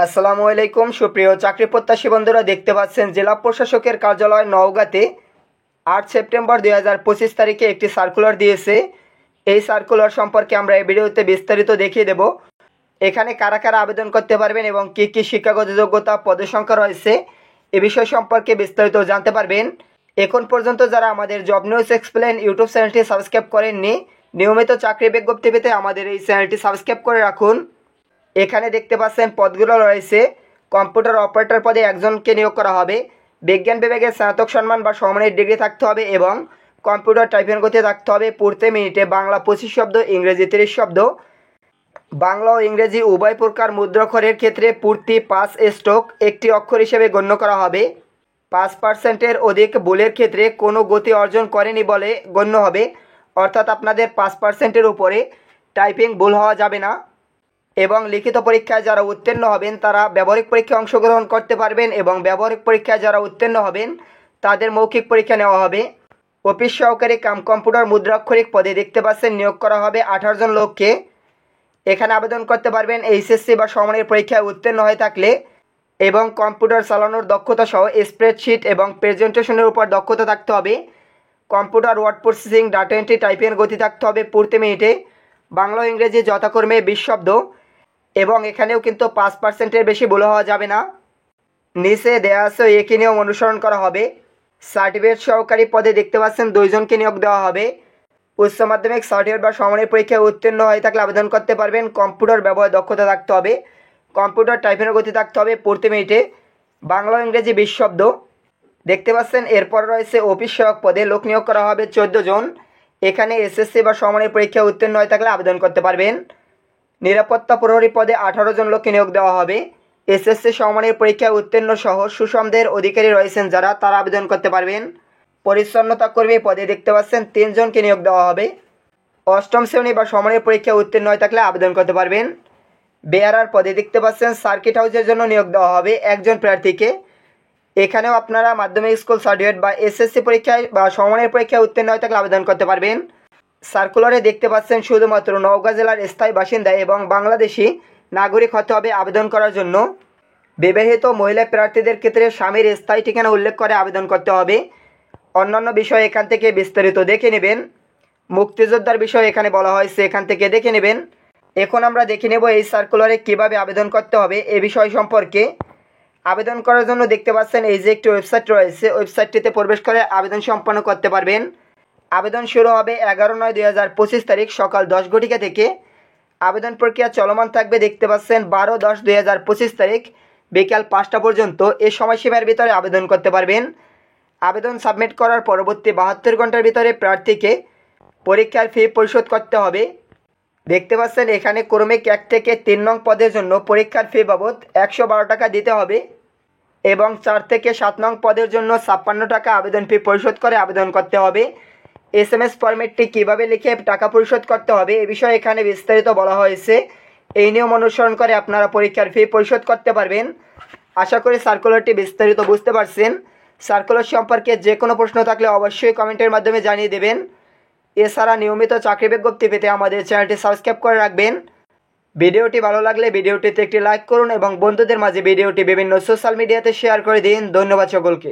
আসসালামু আলাইকুম সুপ্রিয় চাকরি প্রত্যাশী বন্ধুরা, দেখতে পাচ্ছেন জেলা প্রশাসকের কার্যালয় নওগাঁতে 8 সেপ্টেম্বর 2025 তারিখে একটি সার্কুলার দিয়েছে। এই সার্কুলার সম্পর্কে আমরা এই ভিডিওতে বিস্তারিত দেখিয়ে দেব। এখানে কারা কারা আবেদন করতে পারবেন এবং কী কী শিক্ষাগত যোগ্যতা, পদের সংখ্যা রয়েছে এ বিষয় সম্পর্কে বিস্তারিত জানতে পারবেন। এখন পর্যন্ত যারা আমাদের জব নিউজ এক্সপ্লেন ইউটিউব চ্যানেলটি সাবস্ক্রাইব করেননি, নিয়মিত চাকরি বিজ্ঞপ্তি পেতে আমাদের এই চ্যানেলটি সাবস্ক্রাইব করে রাখুন। এখানে দেখতে পাচ্ছেন পদগুলো রয়েছে। কম্পিউটার অপারেটর পদে একজনকে নিয়োগ করা হবে। বিজ্ঞান বিভাগে স্নাতক সম্মান বা সমমানের ডিগ্রি থাকতে হবে এবং কম্পিউটার টাইপিং গতি থাকতে হবে প্রতি মিনিটে বাংলা 25 শব্দ, ইংরেজি 30 শব্দ। বাংলা ও ইংরেজি উভয় প্রকার মুদ্রাক্ষরের ক্ষেত্রে পূর্তি 5 স্ট্রোক একটি অক্ষর হিসেবে গণ্য করা হবে। 5%-এর অধিক ভুলের ক্ষেত্রে কোনো গতি অর্জন করেনি বলে গণ্য হবে, অর্থাৎ আপনাদের 5%-এর উপরে টাইপিং ভুল হওয়া যাবে না। এবং লিখিত পরীক্ষায় যারা উত্তীর্ণ হবেন তারা ব্যবহারিক পরীক্ষায় অংশগ্রহণ করতে পারবেন এবং ব্যবহারিক পরীক্ষায় যারা উত্তীর্ণ হবেন তাদের মৌখিক পরীক্ষা নেওয়া হবে। অফিস সহকারী কাম কম্পিউটার মুদ্রাক্ষরিক পদে দেখতে পাচ্ছেন নিয়োগ করা হবে 18 জন লোককে। এখানে আবেদন করতে পারবেন এইচএসসি বা সমমানের পরীক্ষায় উত্তীর্ণ হয়ে থাকলে এবং কম্পিউটার চালানোর দক্ষতা সহ স্প্রেডশিট এবং প্রেজেন্টেশনের উপর দক্ষতা থাকতে হবে। Computer word processing, data entry, টাইপিংয়ের গতি থাকতে হবে প্রতি মিনিটে বাংলা ও ইংরেজি যথাক্রমে 20 শব্দ। এবং এখানেও কিন্তু 5%-এর বেশি ভুল হওয়া যাবে না। নিচে দেওয়া আছে একই নিয়ম অনুসরণ করা হবে। সার্টিফিকেট সহকারী পদে দেখতে পাচ্ছেন 2 জনকে নিয়োগ দেওয়া হবে। উচ্চ মাধ্যমিক সার্টিফিকেট বা সমমানের পরীক্ষায় উত্তীর্ণ হয়ে থাকলে আবেদন করতে পারবেন। কম্পিউটার ব্যবহার দক্ষতা থাকতে হবে। কম্পিউটার টাইপিংয়ের গতি থাকতে হবে প্রতি মিনিটে বাংলা ও ইংরেজি 20 শব্দ। দেখতে পাচ্ছেন এরপর রয়েছে অফিস সহায়ক পদে লোক নিয়োগ করা হবে 14 জন। এখানে এসএসসি বা সমমানের পরীক্ষায় উত্তীর্ণ হয়ে থাকলে আবেদন করতে পারবেন। নিরাপত্তা প্রহরী পদে 18 জন লোককে নিয়োগ দেওয়া হবে। এসএসসি সমমানের পরীক্ষায় উত্তীর্ণ সহ সুসন্দের অধিকারী রয়েছেন যারা, তারা আবেদন করতে পারবেন। পরিচ্ছন্নতা কর্মী পদে দেখতে পাচ্ছেন 3 জনকে নিয়োগ দেওয়া হবে। 8ম শ্রেণী বা সমমানের পরীক্ষায় উত্তীর্ণ হয়ে থাকলে আবেদন করতে পারবেন। বেয়ারার পদে দেখতে পাচ্ছেন সার্কিট হাউসের জন্য নিয়োগ দেওয়া হবে 1 জন প্রার্থীকে। এখানেও আপনারা মাধ্যমিক স্কুল সার্টিফিকেট বা এসএসসি পরীক্ষায় বা সমমানের পরীক্ষায় উত্তীর্ণ হয়ে থাকলে আবেদন করতে পারবেন। সার্কুলারে দেখতে পাচ্ছেন শুধুমাত্র নওগাঁ জেলার স্থায়ী বাসিন্দা এবং বাংলাদেশি নাগরিক হতে হবে আবেদন করার জন্য। বিবাহিত মহিলা প্রার্থীদের ক্ষেত্রে স্বামীর স্থায়ী ঠিকানা উল্লেখ করে আবেদন করতে হবে। অন্যান্য বিষয় এখান থেকে বিস্তারিত দেখে নেবেন। মুক্তিযোদ্ধার বিষয় এখানে বলা হয়েছে, এখান থেকে দেখে নেবেন। এখন আমরা দেখে নেব এই সার্কুলারে কিভাবে আবেদন করতে হবে এ বিষয় সম্পর্কে। আবেদন করার জন্য দেখতে পাচ্ছেন এই যে একটি ওয়েবসাইট রয়েছে, ওয়েবসাইটটিতে প্রবেশ করে আবেদন সম্পন্ন করতে পারবেন। আবেদন শুরু হবে 11/9/2025 তারিখ সকাল 10 ঘটিকা থেকে। আবেদন প্রক্রিয়া চলমান থাকবে দেখতে পাচ্ছেন 12/10/2025 তারিখ বিকাল 5টা পর্যন্ত। এই সময়সীমার ভিতরে আবেদন করতে পারবেন। আবেদন সাবমিট করার পরবর্তী 72 ঘন্টার ভিতরে প্রার্থীকে পরীক্ষার ফি পরিশোধ করতে হবে। দেখতে পাচ্ছেন এখানে ক্রমিক 1 থেকে 3 নং পদের জন্য পরীক্ষার ফি বাবদ 112 টাকা দিতে হবে এবং 4 থেকে 7 নং পদের জন্য 56 টাকা আবেদন ফি পরিশোধ করে আবেদন করতে হবে। SMS ফরম্যাটটি কীভাবে লিখে টাকা পরিশোধ করতে হবে এ বিষয়ে এখানে বিস্তারিত বলা হয়েছে। এই নিয়ম অনুসরণ করে আপনারা পরীক্ষার ফি পরিশোধ করতে পারবেন। আশা করি সার্কুলারটি বিস্তারিত বুঝতে পারছেন। সার্কুলার সম্পর্কে যে কোনো প্রশ্ন থাকলে অবশ্যই কমেন্টের মাধ্যমে জানিয়ে দেবেন। এছাড়া নিয়মিত চাকরি বিজ্ঞপ্তি পেতে আমাদের চ্যানেলটি সাবস্ক্রাইব করে রাখবেন। ভিডিওটি ভালো লাগলে ভিডিওটিতে একটি লাইক করুন এবং বন্ধুদের মাঝে ভিডিওটি বিভিন্ন সোশ্যাল মিডিয়াতে শেয়ার করে দিন। ধন্যবাদ সকলকে।